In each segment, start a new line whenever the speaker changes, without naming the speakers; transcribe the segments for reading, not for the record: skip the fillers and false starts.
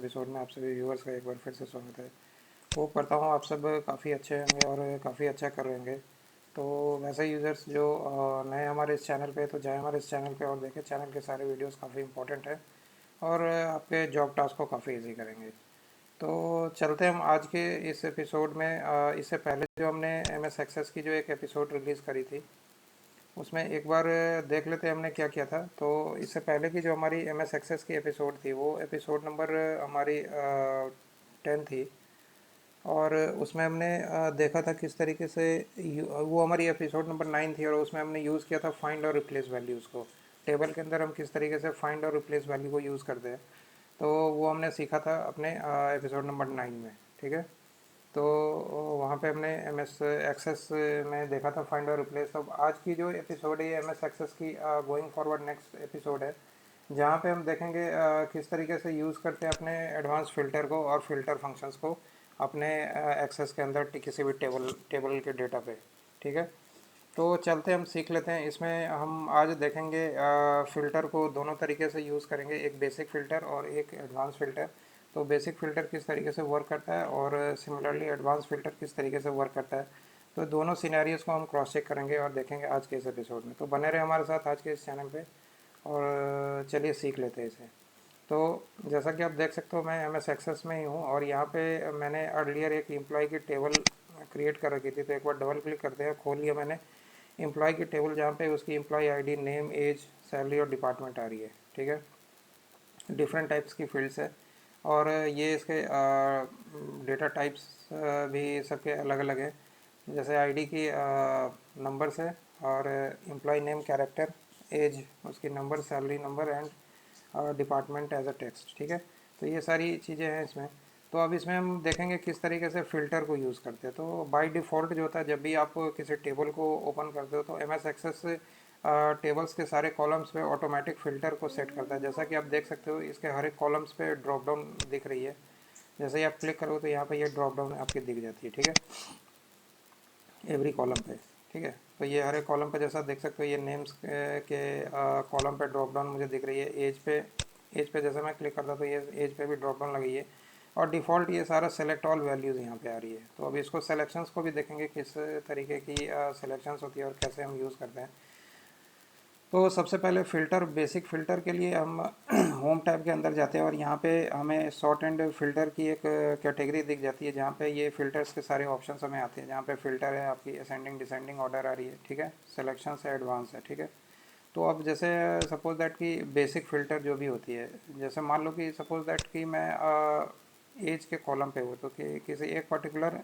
Episode में आप सभी व्यूअर्स का एक बार फिर से स्वागत है। होप करता हूँ आप सब काफ़ी अच्छे होंगे और काफ़ी अच्छा कर रहे होंगे। तो वैसे यूज़र्स जो नए हमारे इस चैनल पे, तो जाए हमारे इस चैनल पे और देखें। चैनल के सारे वीडियोस काफ़ी इंपॉर्टेंट है और आपके जॉब टास्क को काफ़ी इजी करेंगे। तो चलते हैं हम आज के इस एपिसोड में। इससे पहले जो हमने एम एस एक्सेस की जो एक एपिसोड रिलीज़ करी थी, उसमें एक बार देख लेते हैं हमने क्या किया था। तो इससे पहले की जो हमारी एम एस एक्सेस की एपिसोड थी, वो एपिसोड नंबर हमारी 10 थी। और उसमें हमने देखा था किस तरीके से वो हमारी एपिसोड नंबर 9 थी, और उसमें हमने यूज़ किया था फाइंड और रिप्लेस वैल्यूज़ को। टेबल के अंदर हम किस तरीके से फाइंड और रिप्लेस वैल्यू को यूज़ करते हैं, तो वो हमने सीखा था अपने एपिसोड नंबर 9 में। ठीक है। तो वहाँ पे हमने एम एस एक्सेस में देखा था फाइंड और रिप्लेस। अब आज की जो एपिसोड है ये एम एस एक्सेस की गोइंग फॉरवर्ड नेक्स्ट एपिसोड है, जहाँ पे हम देखेंगे किस तरीके से यूज़ करते हैं अपने एडवांस फ़िल्टर को और फिल्टर फंक्शंस को अपने एक्सेस के अंदर किसी भी टेबल के डेटा पे। ठीक है। तो चलते हम सीख लेते हैं। इसमें हम आज देखेंगे फ़िल्टर को दोनों तरीके से यूज़ करेंगे, एक बेसिक फ़िल्टर और एक एडवांस फ़िल्टर। तो बेसिक फ़िल्टर किस तरीके से वर्क करता है और सिमिलरली एडवांस फ़िल्टर किस तरीके से वर्क करता है, तो दोनों सिनेरियोज़ को हम क्रॉस चेक करेंगे और देखेंगे आज के इस एपिसोड में। तो बने रहे हमारे साथ आज के इस चैनल पे और चलिए सीख लेते हैं इसे। तो जैसा कि आप देख सकते हो, मैं एम एस एक्सेस में ही हूँ और यहाँ पे मैंने अर्लियर एक एम्प्लॉय की टेबल क्रिएट कर रखी थी। तो एक बार डबल क्लिक करते हैं, खोल लिया मैंने एम्प्लॉय की टेबल, जहाँ पे उसकी employ ID, name, age, salary और डिपार्टमेंट आ रही है। ठीक है। डिफरेंट टाइप्स की फील्ड्स है और ये इसके डेटा टाइप्स भी सबके अलग अलग है। जैसे आईडी की नंबर्स है, और एम्प्लॉय नेम कैरेक्टर, एज उसकी number, salary number and department as a text. ठीक है। तो ये सारी चीज़ें हैं इसमें। तो अब इसमें हम देखेंगे किस तरीके से फ़िल्टर को यूज़ करते हैं। तो बाय डिफ़ॉल्ट जो होता है, जब भी आप किसी टेबल को ओपन करते हो, तो एम एस एक्सेस टेबल्स के सारे कॉलम्स पे ऑटोमेटिक फ़िल्टर को सेट करता है। जैसा कि आप देख सकते हो, इसके हर एक कॉलम्स पे ड्रॉप डाउन दिख रही है। जैसे ही आप क्लिक करोगे तो यहाँ पे ये ड्रॉप डाउन आपकी दिख जाती है। ठीक है। एवरी कॉलम पे। ठीक है। तो ये हर एक कॉलम पे जैसा देख सकते हो, ये नेम्स के कॉलम पे ड्रॉप डाउन मुझे दिख रही है। एज पे जैसे मैं क्लिक करता तो ये एज पे भी ड्रॉप डाउन लगी है, और डिफ़ॉल्ट ये सारा सेलेक्ट ऑल वैल्यूज़ यहाँ पे आ रही है। तो अब इसको सेलेक्शंस को भी देखेंगे किस तरीके की सेलेक्शंस होती है और कैसे हम यूज़ करते हैं। तो सबसे पहले फ़िल्टर, बेसिक फ़िल्टर के लिए हम होम टैब के अंदर जाते हैं और यहाँ पे हमें सॉर्ट एंड फ़िल्टर की एक कैटेगरी दिख जाती है, जहाँ पे ये फ़िल्टर्स के सारे ऑप्शंस हमें आते हैं। जहाँ पे फ़िल्टर है, आपकी असेंडिंग डिसेंडिंग ऑर्डर आ रही है। ठीक है। सिलेक्शन है, एडवांस है। ठीक है। तो अब जैसे सपोज दैट कि बेसिक फ़िल्टर जो भी होती है, जैसे मान लो कि सपोज दैट कि मैं एज के कॉलम पे हूँ, तो कि किसी एक पर्टिकुलर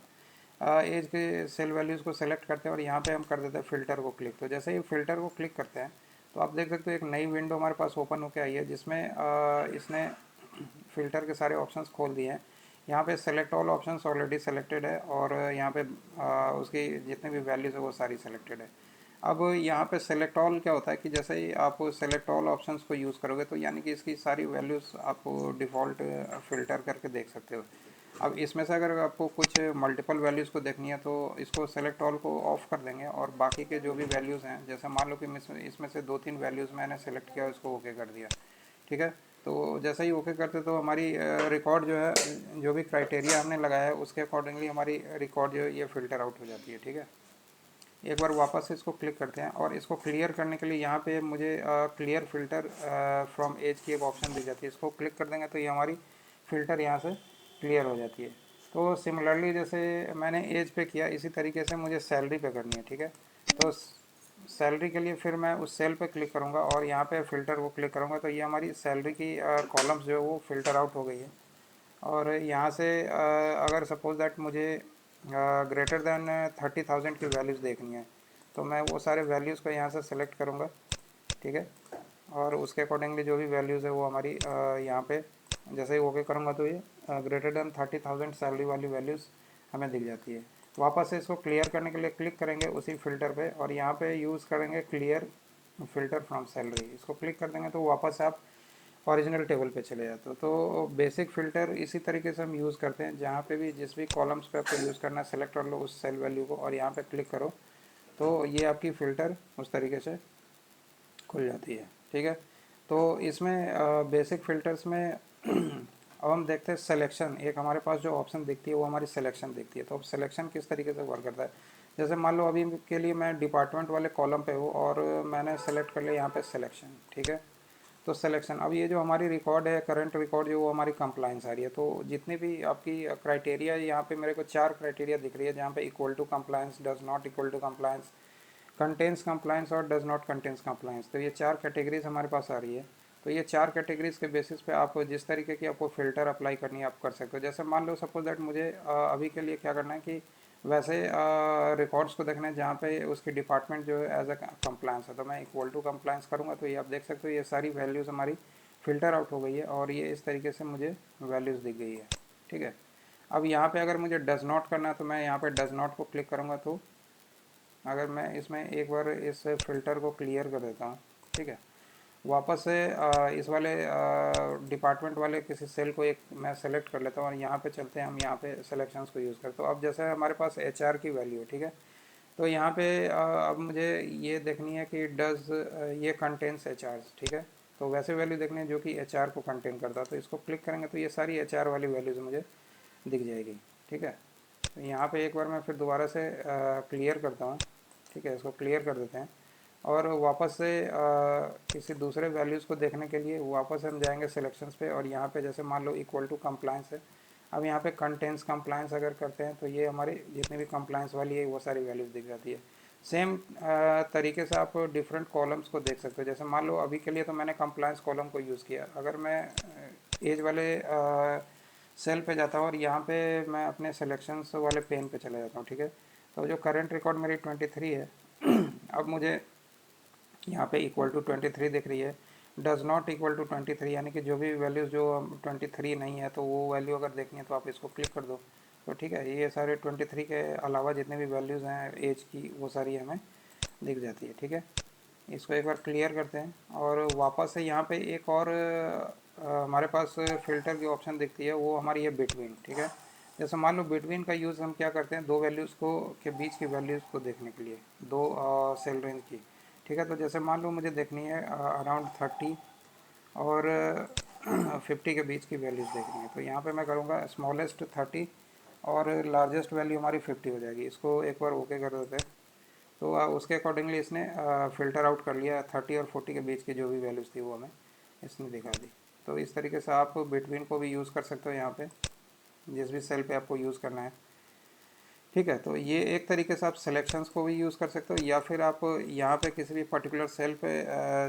एज के सेल वैल्यूज़ को सेलेक्ट करते हैं और यहाँ पे हम कर देते हैं फ़िल्टर को क्लिक। तो जैसे ही फ़िल्टर को क्लिक करते हैं, तो आप देख सकते हो एक नई विंडो हमारे पास ओपन होकर आई है, जिसमें इसने फ़िल्टर के सारे ऑप्शंस खोल दिए हैं। यहाँ पे select all options already selected है, और यहाँ पे उसकी जितने भी वैल्यूज़ है वो सारी सेलेक्टेड है। अब यहाँ पे सेलेक्ट ऑल क्या होता है कि जैसे ही आप सेलेक्ट ऑल ऑप्शंस को यूज़ करोगे, तो यानी कि इसकी सारी वैल्यूज़ आप डिफ़ॉल्ट फ़िल्टर करके देख सकते हो। अब इसमें से अगर आपको कुछ मल्टीपल वैल्यूज़ को देखनी है, तो इसको सेलेक्ट ऑल को ऑफ़ कर देंगे, और बाकी के जो भी वैल्यूज़ हैं, जैसे मान लो कि इसमें से 2-3 वैल्यूज़ मैंने सेलेक्ट किया, उसको ओके कर दिया। ठीक है। तो जैसे ही ओके करते, तो हमारी रिकॉर्ड जो है, जो भी क्राइटेरिया हमने लगाया है उसके अकॉर्डिंगली हमारी रिकॉर्ड जो है ये फ़िल्टर आउट हो जाती है। ठीक है। एक बार वापस से इसको क्लिक करते हैं, और इसको क्लियर करने के लिए यहाँ पे मुझे क्लियर फ़िल्टर फ्रॉम एज की एक ऑप्शन दी जाती है। इसको क्लिक कर देंगे तो ये हमारी फ़िल्टर यहाँ से क्लियर हो जाती है। तो सिमिलरली जैसे मैंने एज पे किया, इसी तरीके से मुझे सैलरी पे करनी है। ठीक है। तो सैलरी के लिए फिर मैं उस सेल पे क्लिक करूँगा और यहाँ पे फ़िल्टर को क्लिक करूँगा, तो ये हमारी सैलरी की कॉलम्स जो है वो फ़िल्टर आउट हो गई है। और यहाँ से अगर सपोज दैट मुझे ग्रेटर देन 30,000 की वैल्यूज़ देखनी है, तो मैं वो सारे वैल्यूज़ को यहाँ से सेलेक्ट करूँगा। ठीक है। और उसके अकॉर्डिंगली जो भी वैल्यूज़ है वो हमारी यहाँ पे जैसे ही ओके करूँगा, तो ये ग्रेटर देन 30,000 सैलरी वाली वैल्यूज़ हमें दिख जाती है। वापस से इसको क्लियर करने के लिए क्लिक करेंगे उसी फिल्टर पे, और यहाँ पे यूज़ करेंगे क्लियर फ़िल्टर फ्रॉम सैलरी। इसको क्लिक कर देंगे तो वापस आप ओरिजिनल टेबल पे चले जाते हो। तो बेसिक फ़िल्टर इसी तरीके से हम यूज़ करते हैं, जहाँ पे भी जिस भी कॉलम्स पे आपको यूज़ करना है, सेलेक्ट कर लो उस सेल वैल्यू को और यहाँ पे क्लिक करो, तो ये आपकी फ़िल्टर उस तरीके से खुल जाती है। ठीक है। तो इसमें बेसिक फ़िल्टर्स में अब हम देखते हैं सिलेक्शन। एक हमारे पास जो ऑप्शन दिखती है वो हमारी सिलेक्शन दिखती है। तो अब सिलेक्शन किस तरीके से वर्क करता है, जैसे मान लो अभी के लिए मैं डिपार्टमेंट वाले कॉलम पे हूँ और मैंने सेलेक्ट कर लिया यहाँ पे सिलेक्शन, ठीक है। तो सिलेक्शन, अब ये जो हमारी रिकॉर्ड है, करंट रिकॉर्ड जो वो हमारी कंप्लाइंस आ रही है। तो जितनी भी आपकी क्राइटेरिया, यहाँ पे मेरे को 4 क्राइटेरिया दिख रही है, जहाँ पे equal to compliance, does not equal to compliance, contains compliance और डज नॉट कंटेंस कंप्लाइंस। तो ये 4 कैटेगरीज हमारे पास आ रही है। तो ये 4 कैटेगरीज के बेसिस पे आप जिस तरीके की आपको फ़िल्टर अप्लाई करनी है आप कर सकते हो। जैसे मान लो सपोज दैट मुझे अभी के लिए क्या करना है कि वैसे रिकॉर्ड्स को देखना है जहाँ पे उसकी डिपार्टमेंट जो है एज अ कंप्लायंस है, तो मैं इक्वल टू कंप्लायंस करूँगा। तो ये आप देख सकते हो ये सारी वैल्यूज़ हमारी फ़िल्टर आउट हो गई है और ये इस तरीके से मुझे वैल्यूज़ दिख गई है, ठीक है। अब यहाँ पे अगर मुझे डज नॉट करना है तो मैं यहाँ पे डज नॉट को क्लिक करूँगा। तो अगर मैं इसमें एक बार इस फ़िल्टर को क्लियर कर देता हूँ, ठीक है, वापस से इस वाले डिपार्टमेंट वाले किसी सेल को एक मैं सेलेक्ट कर लेता हूँ और यहाँ पे चलते हैं, हम यहाँ पे सिलेक्शंस को यूज़ करते हैं। तो अब जैसे हमारे पास HR की वैल्यू है, ठीक है। तो यहाँ पे अब मुझे ये देखनी है कि डज ये कंटेंस HRs, ठीक है। तो वैसे वैल्यू देखनी है जो कि HR को कंटेन करता है। तो इसको क्लिक करेंगे तो ये सारी HR वाली वैल्यूज़ मुझे दिख जाएगी, ठीक है। तो यहाँ पे एक बार मैं फिर दोबारा से क्लियर करता हूँ, ठीक है, इसको क्लियर कर देते हैं और वापस से किसी दूसरे वैल्यूज़ को देखने के लिए वापस हम जाएंगे सिलेक्शंस पे और यहाँ पे जैसे मान लो इक्वल टू कंप्लायंस है। अब यहाँ पे कंटेंस कंप्लायंस अगर करते हैं तो ये हमारे जितनी भी कंप्लायंस वाली है वो सारी वैल्यूज़ दिख जाती है। सेम तरीके से आप डिफरेंट कॉलम्स को देख सकते हो। जैसे मान लो अभी के लिए तो मैंने कंप्लायंस कॉलम को यूज़ किया। अगर मैं एज वाले सेल पे जाता हूँ और यहाँ पे मैं अपने सिलेक्शंस वाले पेन पे चले जाता हूँ, ठीक है। तो जो करंट रिकॉर्ड मेरी 23 है अब मुझे यहाँ पे इक्वल टू 23 दिख रही है, डज नॉट इक्वल टू 23, यानी कि जो भी वैल्यूज़ जो 23 नहीं है तो वो वैल्यू अगर देखनी है तो आप इसको क्लिक कर दो। तो ठीक है, ये सारे 23 के अलावा जितने भी वैल्यूज़ हैं एज की वो सारी हमें दिख जाती है, ठीक है। इसको एक बार क्लियर करते हैं और वापस से यहाँ पे एक और हमारे पास फ़िल्टर की ऑप्शन दिखती है, वो हमारी है बिटवीन, ठीक है। जैसे मान लो बिटवीन का यूज़ हम क्या करते हैं, दो वैल्यूज़ को के बीच की वैल्यूज़ को देखने के लिए, दो सेल रेंज की, ठीक है। तो जैसे मान लो मुझे देखनी है अराउंड 30 और 50 के बीच की वैल्यूज़ देखनी है। तो यहाँ पे मैं करूँगा स्मॉलेस्ट 30 और लार्जेस्ट वैल्यू हमारी 50 हो जाएगी। इसको एक बार ओके कर देते हैं। तो उसके अकॉर्डिंगली इसने फ़िल्टर आउट कर लिया, 30 और 40 के बीच की जो भी वैल्यूज़ थी वो हमें इसने दिखा दी। तो इस तरीके से आप बिटवीन को भी यूज़ कर सकते हो यहाँ पे, जिस भी सेल पे आपको यूज़ करना है, ठीक है। तो ये एक तरीके से आप सिलेक्शंस को भी यूज़ कर सकते हो, या फिर आप यहाँ पे किसी भी पर्टिकुलर सेल पे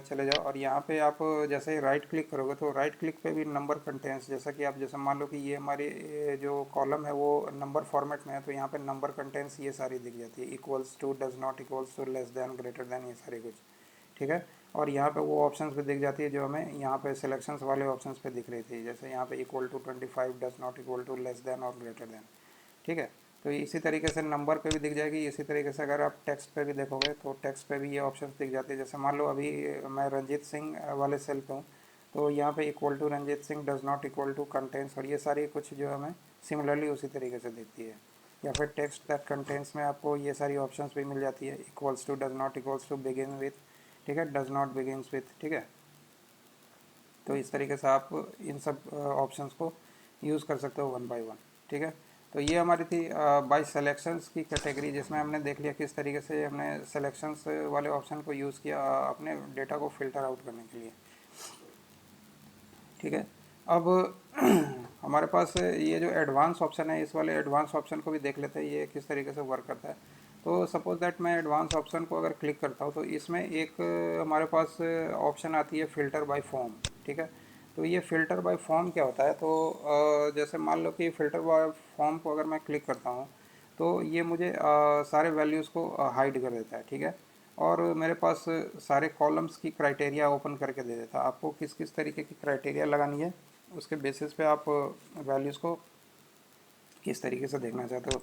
चले जाओ और यहाँ पे आप जैसे ही राइट क्लिक करोगे तो राइट क्लिक पे भी नंबर कंटेंट्स, जैसा कि आप जैसे मान लो कि ये हमारी जो कॉलम है वो नंबर फॉर्मेट में है, तो यहाँ पे नंबर कंटेंट्स ये सारी दिख जाती है, equals to, does not equals to, less than, greater than, ये सारी कुछ, ठीक है। और यहाँ पे वो ऑप्शंस भी दिख जाती है जो हमें यहाँ पे सिलेक्शंस वाले ऑप्शंस पे दिख रही थी, जैसे यहाँ पे equal to 25, does not equal to, less than और ग्रेटर दैन, ठीक है। तो इसी तरीके से नंबर पे भी दिख जाएगी। इसी तरीके से अगर आप टेक्स्ट पे भी देखोगे तो टेक्स्ट पे भी ये ऑप्शंस दिख जाते हैं। जैसे मान लो अभी मैं रंजीत सिंह वाले सेल पे हूँ, तो यहाँ पे equal to Ranjit Singh, does not equal to, contents, और ये सारी कुछ जो हमें सिमिलरली उसी तरीके से दिखती है। या फिर टेक्स्ट दैट कंटेंट्स में आपको ये सारी ऑप्शंस भी मिल जाती है, equals to, does not equals to, begin with, ठीक है, डज नॉट बिगिनस विथ, ठीक है। तो इस तरीके से आप इन सब ऑप्शंस को यूज़ कर सकते हो वन बाय वन, ठीक है। तो ये हमारी थी बाय सेलेक्शंस की कैटेगरी, जिसमें हमने देख लिया किस तरीके से हमने सेलेक्शंस वाले ऑप्शन को यूज़ किया अपने डेटा को फ़िल्टर आउट करने के लिए, ठीक है। अब हमारे पास ये जो एडवांस ऑप्शन है, इस वाले एडवांस ऑप्शन को भी देख लेते हैं ये किस तरीके से वर्क करता है। तो सपोज दैट मैं एडवांस ऑप्शन को अगर क्लिक करता हूँ तो इसमें एक हमारे पास ऑप्शन आती है फ़िल्टर बाय फॉर्म, ठीक है। तो ये फ़िल्टर बाय फॉर्म क्या होता है, तो जैसे मान लो कि फ़िल्टर बाय फॉर्म को अगर मैं क्लिक करता हूँ तो ये मुझे सारे वैल्यूज़ को हाइड कर देता है, ठीक है। और मेरे पास सारे कॉलम्स की क्राइटेरिया ओपन करके दे देता है। आपको किस किस तरीके की क्राइटेरिया लगानी है उसके बेसिस पे आप वैल्यूज़ को किस तरीके से देखना चाहते हो।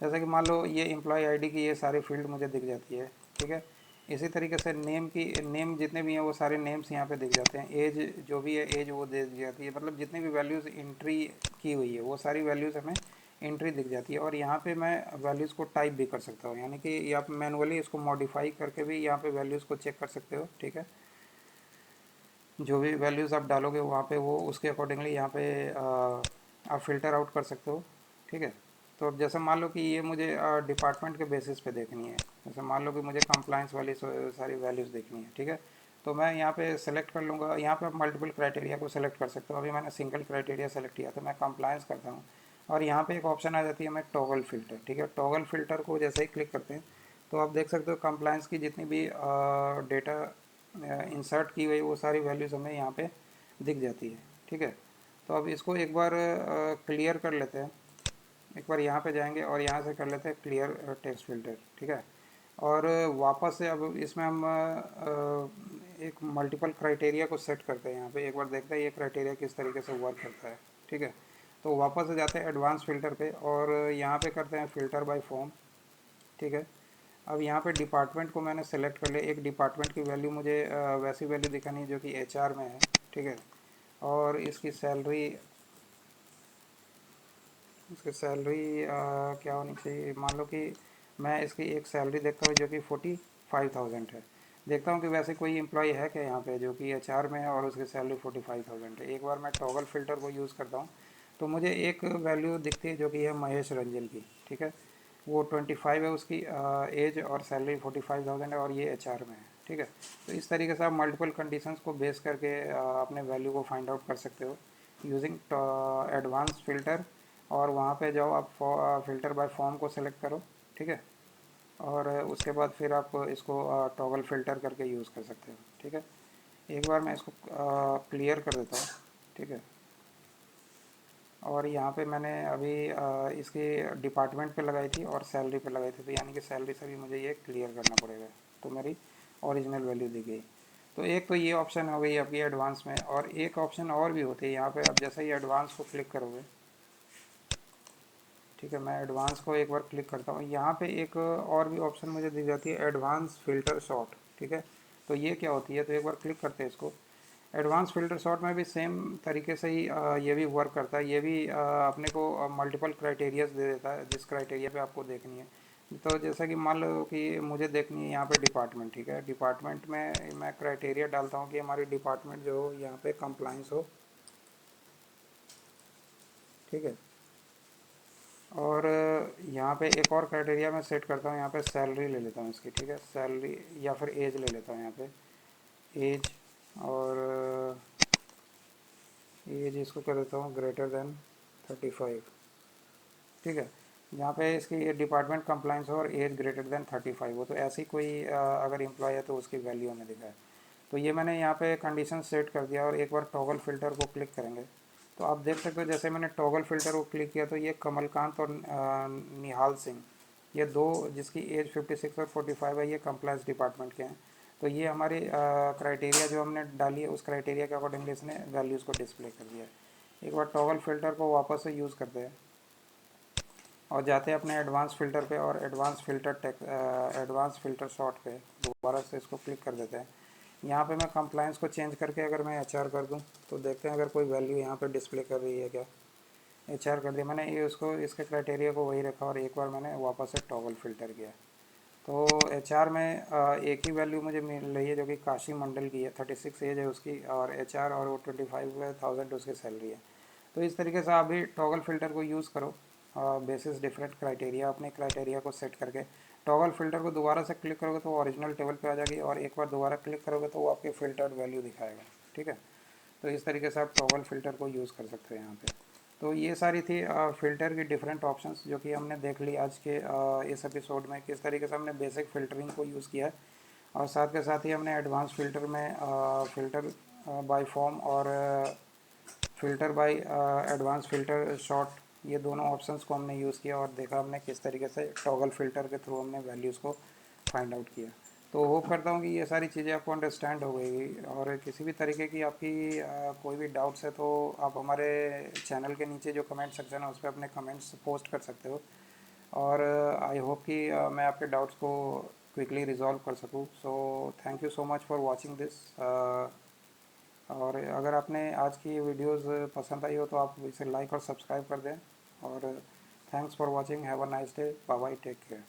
जैसे कि मान लो ये एम्प्लॉय आईडी की ये सारी फील्ड मुझे दिख जाती है, ठीक है। इसी तरीके से नेम की, नेम जितने भी हैं वो सारे नेम्स यहाँ पे दिख जाते हैं। एज जो भी है एज वो दे दी जाती है, मतलब जितनी भी वैल्यूज़ एंट्री की हुई है वो सारी वैल्यूज़ हमें एंट्री दिख जाती है। और यहाँ पे मैं वैल्यूज़ को टाइप भी कर सकता हूँ, यानी कि आप मैनुअली इसको मॉडिफाई करके भी यहाँ पे वैल्यूज़ को चेक कर सकते हो, ठीक है। जो भी वैल्यूज़ आप डालोगे वहाँ पे वो उसके अकॉर्डिंगली यहाँ पे आप फ़िल्टर आउट कर सकते हो। ठीक है। तो अब जैसे मान लो कि ये मुझे डिपार्टमेंट के बेसिस पे देखनी है, जैसे मान लो कि मुझे कंप्लायंस वाली सारी वैल्यूज़ देखनी है। ठीक है। तो मैं यहाँ पे सेलेक्ट कर लूँगा, यहाँ पे आप मल्टीपल क्राइटेरिया को सेलेक्ट कर सकते हो। अभी मैंने सिंगल क्राइटेरिया सेलेक्ट किया तो मैं कंप्लायंस करता हूँ और यहाँ पे एक ऑप्शन आ जाती है, मैं टॉगल फ़िल्टर। ठीक है। टॉगल फ़िल्टर को जैसे ही क्लिक करते हैं तो आप देख सकते हो कंप्लायंस की जितनी भी डेटा इंसर्ट की गई वो सारी वैल्यूज़ हमें यहाँ पे दिख जाती है। ठीक है। तो अब इसको एक बार क्लियर कर लेते हैं। एक बार यहाँ पे जाएंगे और यहाँ से कर लेते हैं क्लियर टेक्स्ट फिल्टर। ठीक है। और वापस से अब इसमें हम एक मल्टीपल क्राइटेरिया को सेट करते हैं। यहाँ पे एक बार देखते हैं ये क्राइटेरिया किस तरीके से वर्क करता है। ठीक है। तो वापस से जाते हैं एडवांस फ़िल्टर पे और यहाँ पे करते हैं फ़िल्टर बाय फॉर्म। ठीक है। अब यहाँ पे डिपार्टमेंट को मैंने सेलेक्ट कर लिया। एक डिपार्टमेंट की वैल्यू मुझे वैसी वैल्यू दिखानी है जो कि एचआर में है। ठीक है। और इसकी सैलरी क्या होनी चाहिए, मान लो कि मैं इसकी एक सैलरी देखता हूँ जो कि 45,000 है। देखता हूँ कि वैसे कोई एम्प्लॉय है क्या यहाँ पे जो कि एचआर में है और उसकी सैलरी 45,000 है। एक बार मैं टॉगल फ़िल्टर को यूज़ करता हूँ तो मुझे एक वैल्यू दिखती है जो कि है महेश रंजन की। ठीक है। वो 25 है उसकी एज और सैलरी 45,000 है और ये एचआर में है। ठीक है। तो इस तरीके से आप मल्टीपल कंडीशंस को बेस करके अपने वैल्यू को फाइंड आउट कर सकते हो यूजिंग एडवांस फ़िल्टर। और वहाँ पे जाओ आप फ़िल्टर बाय फॉर्म को सेलेक्ट करो। ठीक है। और उसके बाद फिर आप इसको टॉगल फ़िल्टर करके यूज़ कर सकते हो। ठीक है। एक बार मैं इसको क्लियर कर देता हूँ। ठीक है। और यहाँ पे मैंने अभी इसकी डिपार्टमेंट पे लगाई थी और सैलरी पे लगाई थी, तो यानी कि सैलरी से भी मुझे ये क्लियर करना पड़ेगा। तो मेरी ओरिजिनल वैल्यू दी गई। तो एक तो ये ऑप्शन हो गई आपकी एडवांस में, और एक ऑप्शन और भी होती है यहाँ पे। आप जैसे ही एडवांस को क्लिक करोगे, ठीक है, मैं एडवांस को एक बार क्लिक करता हूँ, यहाँ पे एक और भी ऑप्शन मुझे दी जाती है, एडवांस फ़िल्टर सॉर्ट। ठीक है। तो ये क्या होती है, तो एक बार क्लिक करते हैं इसको। एडवांस फ़िल्टर सॉर्ट में भी सेम तरीके से ही ये भी वर्क करता है। ये भी अपने को मल्टीपल क्राइटेरियाज दे देता है जिस क्राइटेरिया पे आपको देखनी है। तो जैसा कि मान लो कि मुझे देखनी है यहाँ पे डिपार्टमेंट। ठीक है। डिपार्टमेंट में मैं क्राइटेरिया डालता हूँ कि हमारी डिपार्टमेंट जो हो यहाँ पे कंप्लाइंस हो। ठीक है। और यहाँ पे एक और क्राइटेरिया मैं सेट करता हूँ, यहाँ पे सैलरी ले लेता हूँ इसकी। ठीक है। सैलरी या फिर एज ले लेता हूँ यहाँ पे, एज। और एज इसको कर देता हूँ ग्रेटर देन 35। ठीक है। यहाँ पे इसकी डिपार्टमेंट कंप्लाइंस हो और एज ग्रेटर देन 35 हो, तो ऐसी कोई अगर एम्प्लॉय है तो उसकी वैल्यू हमें दिखाए। तो ये मैंने यहाँ पे कंडीशन सेट कर दिया और एक बार टॉगल फ़िल्टर को क्लिक करेंगे तो आप देख सकते हो, जैसे मैंने टॉगल फ़िल्टर को क्लिक किया तो ये कमलकांत और निहाल सिंह, ये दो जिसकी एज 56 और 45 है, ये कंप्लायंस डिपार्टमेंट के हैं। तो ये हमारी क्राइटेरिया जो हमने डाली है उस क्राइटेरिया के अकॉर्डिंगली इसने वैल्यूज़ को डिस्प्ले कर दिया है। एक बार टॉगल फ़िल्टर को वापस से यूज़ करते हैं और जाते हैं अपने एडवांस फ़िल्टर पे और एडवांस फ़िल्टर सॉर्ट पे दोबारा से इसको क्लिक कर देते हैं। यहाँ पे मैं कंप्लायंस को चेंज करके अगर मैं एचआर कर दूँ तो देखते हैं अगर कोई वैल्यू यहाँ पे डिस्प्ले कर रही है क्या। एचआर कर दिया मैंने, ये उसको इसके क्राइटेरिया को वही रखा और एक बार मैंने वापस से टॉगल फ़िल्टर किया। तो एचआर में एक ही वैल्यू मुझे मिल रही है जो कि काशी मंडल की है, 36 एज है उसकी, और एचआर और वो 25,000 उसकी सैलरी है। तो इस तरीके से आप भी टॉगल फ़िल्टर को यूज़ करो बेसिस डिफरेंट क्राइटेरिया, अपने क्राइटेरिया को सेट करके। टॉगल फ़िल्टर को दोबारा से क्लिक करोगे तो वो ओरिजिनल टेबल पे आ जाएगी और एक बार दोबारा क्लिक करोगे तो वो आपके फ़िल्टर्ड वैल्यू दिखाएगा। ठीक है। तो इस तरीके से आप टॉगल फ़िल्टर को यूज़ कर सकते हैं यहाँ पे। तो ये सारी थी फ़िल्टर की डिफरेंट ऑप्शंस जो कि हमने देख ली आज के इस एपिसोड में, किस तरीके से हमने बेसिक फ़िल्टरिंग को यूज़ किया है और साथ के साथ ही हमने एडवांस फ़िल्टर में फ़िल्टर बाय फॉर्म और filter by advance filter short, ये दोनों ऑप्शंस को हमने यूज़ किया और देखा हमने किस तरीके से टॉगल फ़िल्टर के थ्रू हमने वैल्यूज़ को फाइंड आउट किया। तो होप करता हूँ कि ये सारी चीज़ें आपको अंडरस्टैंड हो गई, और किसी भी तरीके की आपकी कोई भी डाउट्स है तो आप हमारे चैनल के नीचे जो कमेंट सेक्शन है उस पर अपने कमेंट्स पोस्ट कर सकते हो। और आई होप कि मैं आपके डाउट्स को क्विकली रिजॉल्व कर सकूँ। So thank you so much for watching this. और अगर आपने आज की वीडियोस पसंद आई हो तो आप इसे लाइक और सब्सक्राइब कर दें। और thanks for watching, have a nice day, bye bye, take care.